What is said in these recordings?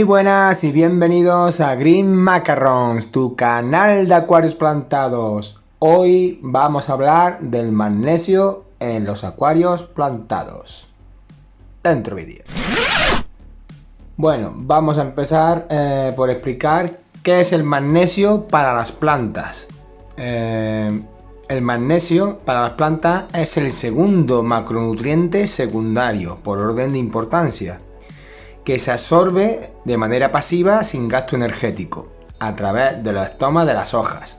buenas y bienvenidos a Green Macarons, tu canal de acuarios plantados. Hoy vamos a hablar del magnesio en los acuarios plantados. Dentro vídeo. Bueno, vamos a empezar por explicar qué es el magnesio para las plantas. El magnesio para las plantas es el segundo macronutriente secundario por orden de importancia, que se absorbe de manera pasiva sin gasto energético a través de los estomas de las hojas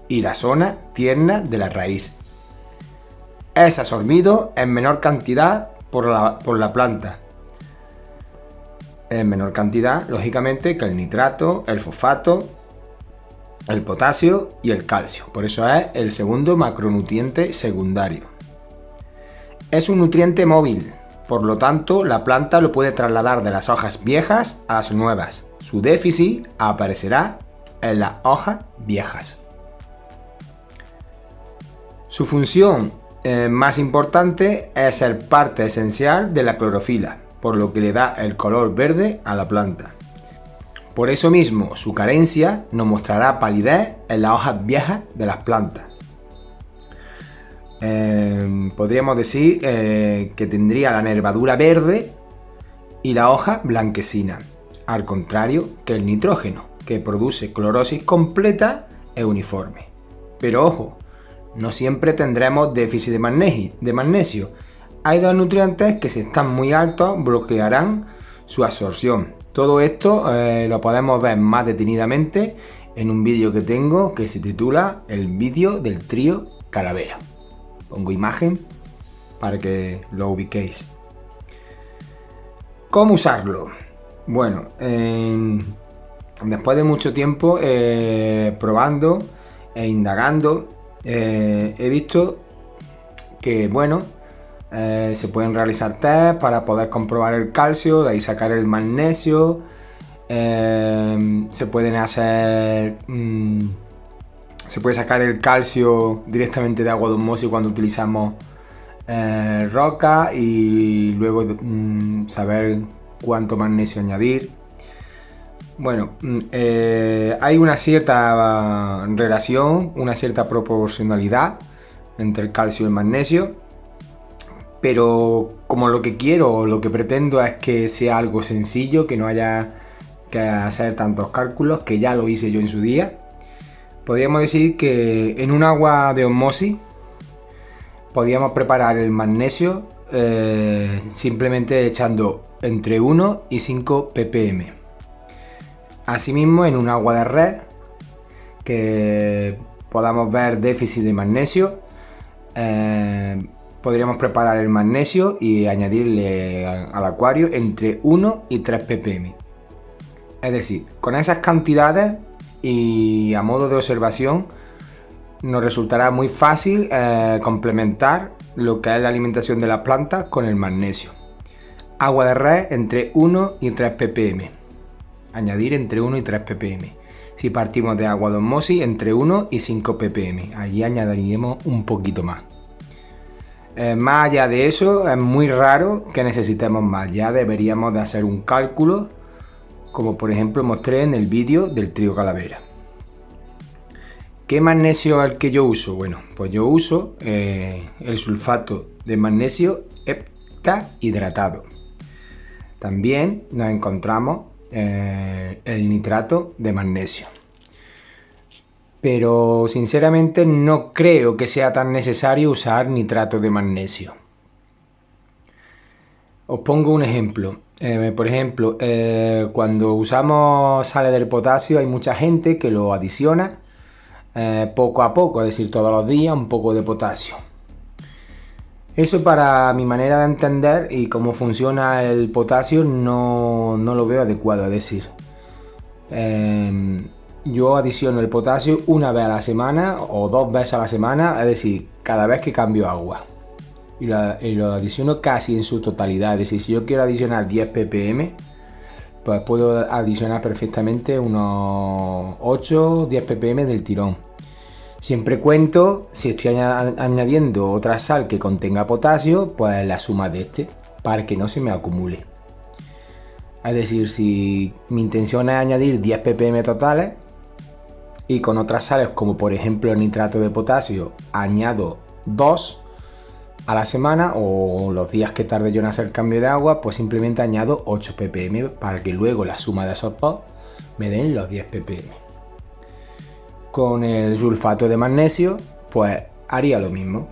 y la zona tierna de la raíz. Es absorbido en menor cantidad por la planta. En menor cantidad, lógicamente, que el nitrato, el fosfato, el potasio y el calcio. Por eso es el segundo macronutriente secundario. Es un nutriente móvil. Por lo tanto, la planta lo puede trasladar de las hojas viejas a las nuevas. Su déficit aparecerá en las hojas viejas. Su función más importante es ser parte esencial de la clorofila, por lo que le da el color verde a la planta. Por eso mismo, su carencia nos mostrará palidez en las hojas viejas de las plantas. Podríamos decir que tendría la nervadura verde y la hoja blanquecina, al contrario que el nitrógeno, que produce clorosis completa e uniforme. Pero ojo, no siempre tendremos déficit de magnesio. Hay dos nutrientes que, si están muy altos, bloquearán su absorción. Todo esto lo podemos ver más detenidamente en un vídeo que tengo que se titula El vídeo del trío calavera. Pongo imagen para que lo ubiquéis. ¿Cómo usarlo? Bueno, después de mucho tiempo probando e indagando, he visto que, bueno, se pueden realizar test para poder comprobar el calcio, de ahí sacar el magnesio. Se pueden hacer... Se puede sacar el calcio directamente de agua de osmosis cuando utilizamos roca y luego saber cuánto magnesio añadir. Bueno, hay una cierta relación, una cierta proporcionalidad entre el calcio y el magnesio, pero como lo que quiero o lo que pretendo es que sea algo sencillo, que no haya que hacer tantos cálculos, que ya lo hice yo en su día. Podríamos decir que en un agua de osmosis podríamos preparar el magnesio simplemente echando entre 1 y 5 ppm. Asimismo, en un agua de red que podamos ver déficit de magnesio, podríamos preparar el magnesio y añadirle al acuario entre 1 y 3 ppm. Es decir, con esas cantidades y a modo de observación nos resultará muy fácil complementar lo que es la alimentación de las plantas con el magnesio. Agua de red entre 1 y 3 ppm. Añadir entre 1 y 3 ppm. Si partimos de agua de osmosis, entre 1 y 5 ppm. Allí añadiríamos un poquito más. Más allá de eso, es muy raro que necesitemos más. Ya deberíamos de hacer un cálculo, como por ejemplo mostré en el vídeo del trío calavera. ¿Qué magnesio es el que yo uso? Bueno, pues yo uso el sulfato de magnesio heptahidratado. También nos encontramos el nitrato de magnesio. Pero sinceramente no creo que sea tan necesario usar nitrato de magnesio. Os pongo un ejemplo. Por ejemplo, cuando usamos sales del potasio, hay mucha gente que lo adiciona poco a poco, es decir, todos los días un poco de potasio. Eso, para mi manera de entender y cómo funciona el potasio, no lo veo adecuado. Es decir, yo adiciono el potasio una vez a la semana o 2 veces a la semana, es decir, cada vez que cambio agua. Y lo adiciono casi en su totalidad. Es decir, si yo quiero adicionar 10 ppm, pues puedo adicionar perfectamente unos 8 o 10 ppm del tirón. Siempre cuento, si estoy añadiendo otra sal que contenga potasio, pues la suma de este, para que no se me acumule. Es decir, si mi intención es añadir 10 ppm totales y con otras sales como por ejemplo el nitrato de potasio añado 2 a la semana o los días que tarde yo en hacer cambio de agua, pues simplemente añado 8 ppm para que luego la suma de esos dos me den los 10 ppm. Con el sulfato de magnesio pues haría lo mismo.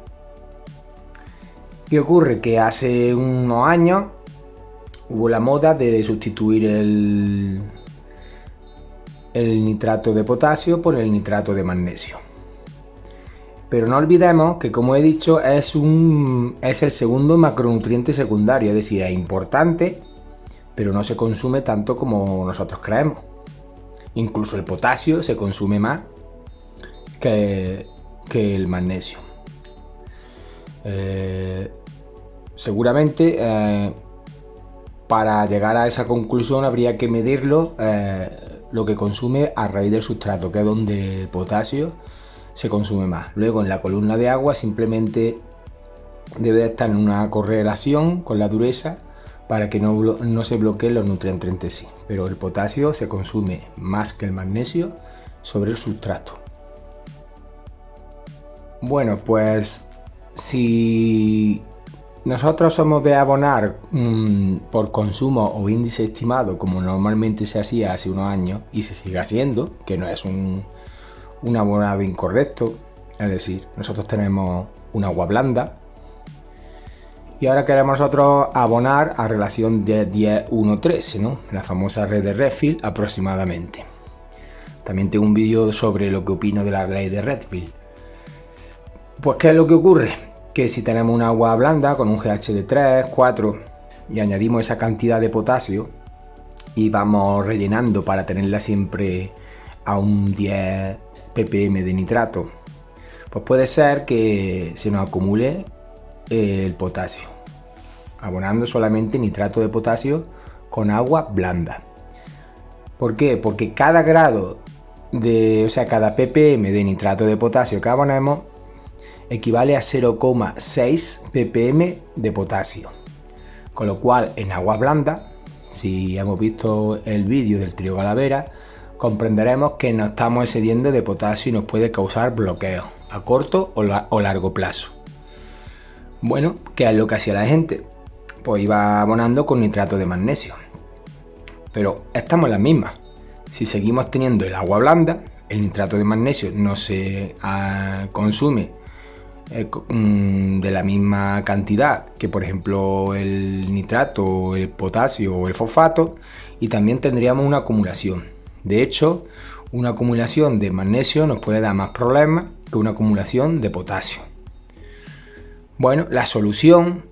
¿Qué ocurre? Que hace unos años hubo la moda de sustituir el nitrato de potasio por el nitrato de magnesio. Pero no olvidemos que, como he dicho, es el segundo macronutriente secundario, es decir, es importante, pero no se consume tanto como nosotros creemos. Incluso el potasio se consume más que el magnesio. Seguramente para llegar a esa conclusión habría que medirlo lo que consume a raíz del sustrato, que es donde el potasio se consume más. Luego en la columna de agua simplemente debe de estar en una correlación con la dureza para que no se bloqueen los nutrientes entre sí. Pero el potasio se consume más que el magnesio sobre el sustrato. Bueno, pues si nosotros somos de abonar por consumo o índice estimado, como normalmente se hacía hace unos años y se sigue haciendo, que no es un abonado incorrecto, es decir, nosotros tenemos un agua blanda y ahora queremos nosotros abonar a relación de 10-1-13, ¿no? La famosa red de Redfield aproximadamente. También tengo un vídeo sobre lo que opino de la ley de Redfield. Pues ¿qué es lo que ocurre? Que si tenemos un agua blanda con un pH de 3, 4 y añadimos esa cantidad de potasio y vamos rellenando para tenerla siempre a un 10 ppm de nitrato, pues puede ser que se nos acumule el potasio, abonando solamente nitrato de potasio con agua blanda. ¿Por qué? Porque cada grado cada ppm de nitrato de potasio que abonemos equivale a 0,6 ppm de potasio, con lo cual en agua blanda, si hemos visto el vídeo del trío Calavera, comprenderemos que nos estamos excediendo de potasio y nos puede causar bloqueos a corto o largo plazo. Bueno, ¿qué es lo que hacía la gente? Pues iba abonando con nitrato de magnesio. Pero estamos en las mismas. Si seguimos teniendo el agua blanda, el nitrato de magnesio no se consume de la misma cantidad que por ejemplo el nitrato, el potasio o el fosfato, y también tendríamos una acumulación. De hecho, una acumulación de magnesio nos puede dar más problemas que una acumulación de potasio. Bueno, la solución,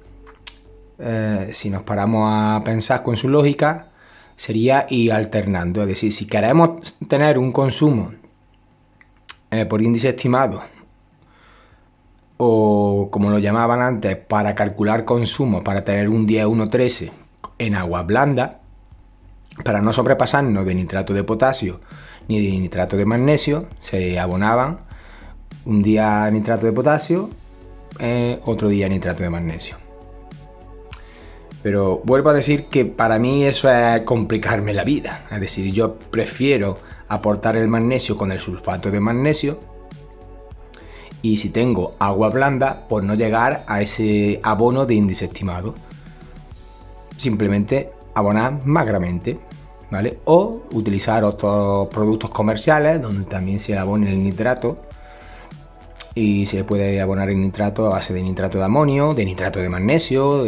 si nos paramos a pensar con su lógica, sería ir alternando. Es decir, si queremos tener un consumo por índice estimado, o como lo llamaban antes, para calcular consumo, para tener un 10-1-13 en agua blanda, para no sobrepasarnos de nitrato de potasio ni de nitrato de magnesio, se abonaban un día nitrato de potasio, otro día nitrato de magnesio. Pero vuelvo a decir que para mí eso es complicarme la vida. Es decir, yo prefiero aportar el magnesio con el sulfato de magnesio, y si tengo agua blanda, pues no llegar a ese abono de índice estimado. Simplemente abonar magramente, ¿vale? O utilizar otros productos comerciales donde también se abone el nitrato y se puede abonar el nitrato a base de nitrato de amonio, de nitrato de magnesio.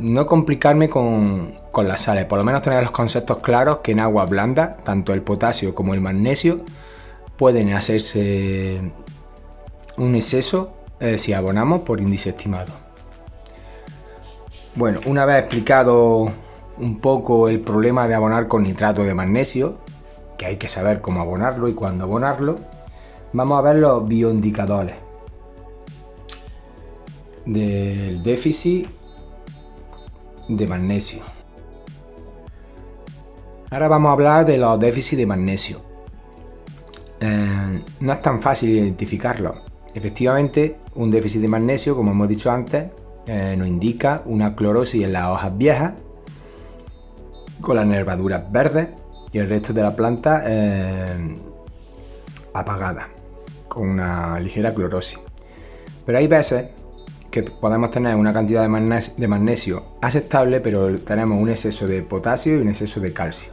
No complicarme con las sales, por lo menos tener los conceptos claros que en agua blanda, tanto el potasio como el magnesio pueden hacerse un exceso si abonamos por índice estimado. Bueno, una vez explicado un poco el problema de abonar con nitrato de magnesio, que hay que saber cómo abonarlo y cuándo abonarlo, vamos a ver los bioindicadores del déficit de magnesio. Ahora vamos a hablar de los déficits de magnesio. No es tan fácil identificarlo. Efectivamente, un déficit de magnesio, como hemos dicho antes, nos indica una clorosis en las hojas viejas con las nervaduras verdes y el resto de la planta apagada, con una ligera clorosis. Pero hay veces que podemos tener una cantidad de magnesio aceptable, pero tenemos un exceso de potasio y un exceso de calcio.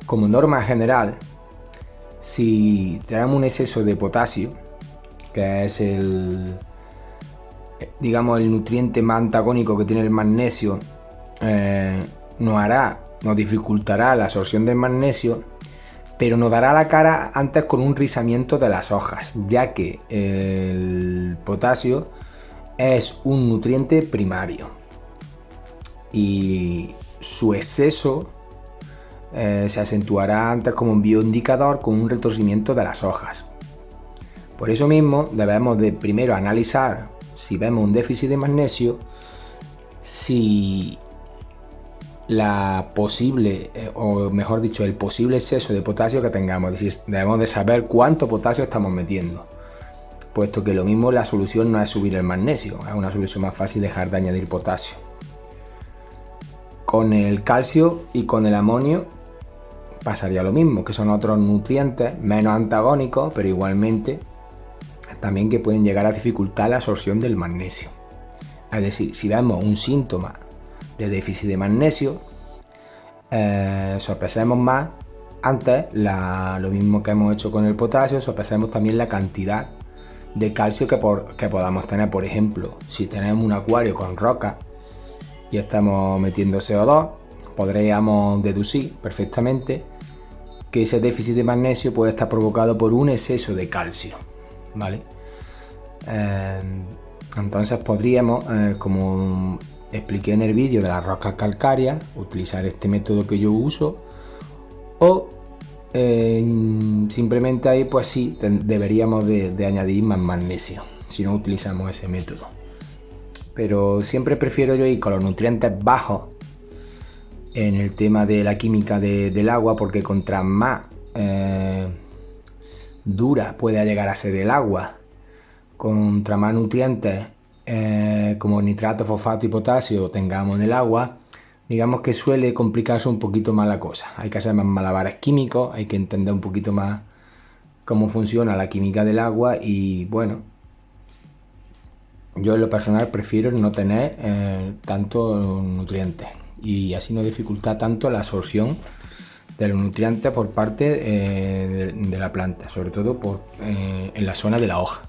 Como norma general, si tenemos un exceso de potasio, que es digamos, el nutriente más antagónico que tiene el magnesio, nos dificultará la absorción del magnesio, pero nos dará la cara antes con un rizamiento de las hojas, ya que el potasio es un nutriente primario y su exceso se acentuará antes como un bioindicador con un retorcimiento de las hojas. Por eso mismo debemos de primero analizar si vemos un déficit de magnesio, si la posible, o mejor dicho, el posible exceso de potasio que tengamos. Es decir, debemos de saber cuánto potasio estamos metiendo, puesto que lo mismo la solución no es subir el magnesio, es una solución más fácil dejar de añadir potasio. Con el calcio y con el amonio pasaría lo mismo, que son otros nutrientes menos antagónicos, pero igualmente también que pueden llegar a dificultar la absorción del magnesio. Es decir, si vemos un síntoma de déficit de magnesio, sopesemos más antes lo mismo que hemos hecho con el potasio, sopesemos también la cantidad de calcio que podamos tener. Por ejemplo, si tenemos un acuario con roca y estamos metiendo CO2, podríamos deducir perfectamente que ese déficit de magnesio puede estar provocado por un exceso de calcio, ¿vale? Entonces podríamos, como expliqué en el vídeo de las rocas calcáreas, utilizar este método que yo uso, o simplemente ahí pues sí deberíamos de añadir más magnesio si no utilizamos ese método. Pero siempre prefiero yo ir con los nutrientes bajos en el tema de la química del agua, porque contra más dura pueda llegar a ser el agua, contra más nutrientes como nitrato, fosfato y potasio tengamos en el agua, digamos que suele complicarse un poquito más la cosa. Hay que hacer más malabares químicos, hay que entender un poquito más cómo funciona la química del agua y bueno, yo en lo personal prefiero no tener tantos nutrientes y así no dificulta tanto la absorción de los nutrientes por parte de la planta, sobre todo en la zona de la hoja.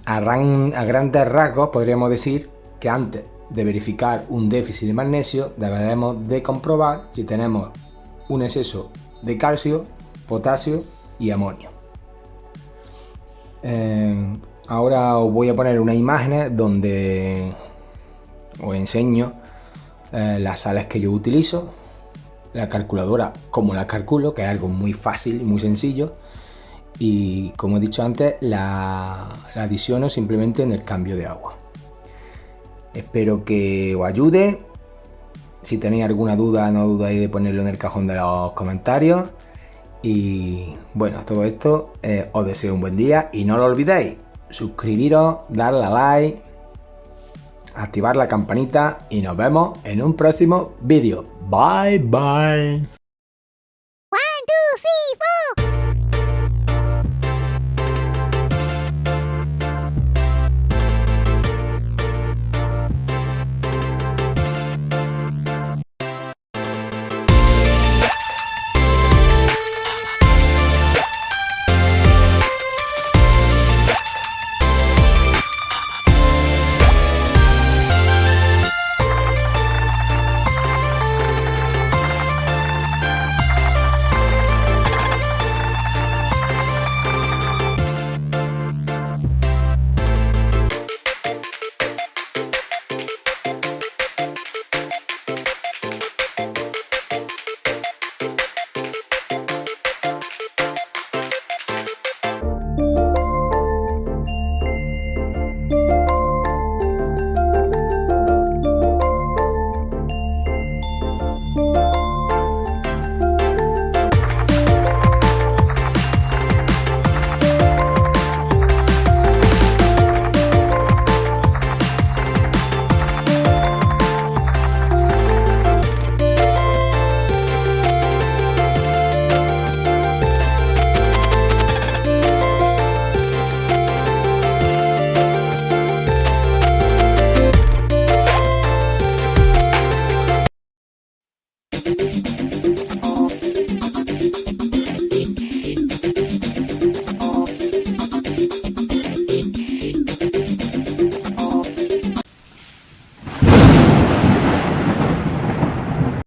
A grandes rasgos podríamos decir que antes de verificar un déficit de magnesio deberemos de comprobar si tenemos un exceso de calcio, potasio y amonio. Ahora os voy a poner unas imágenes donde os enseño las sales que yo utilizo, la calculadora cómo la calculo, que es algo muy fácil y muy sencillo, y como he dicho antes, la adiciono simplemente en el cambio de agua. Espero que os ayude. Si tenéis alguna duda, no dudéis de ponerlo en el cajón de los comentarios. Y bueno, todo esto, os deseo un buen día y no lo olvidéis, suscribiros, darle a like, activar la campanita y nos vemos en un próximo vídeo. Bye bye.